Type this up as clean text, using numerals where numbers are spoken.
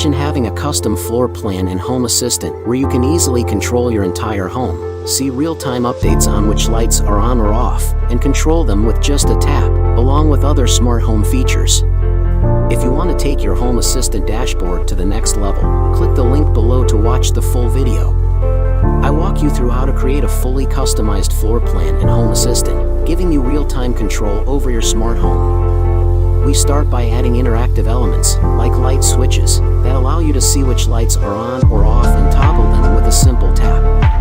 Imagine having a custom floor plan in HomeAssistant where you can easily control your entire home, see real-time updates on which lights are on or off, and control them with just a tap, along with other smart home features. If you want to take your HomeAssistant dashboard to the next level, click the link below to watch the full video. I walk you through how to create a fully customized floor plan in HomeAssistant, giving you real-time control over your smart home. We start by adding interactive elements, like light switches, that allow you to see which lights are on or off and toggle them with a simple tap.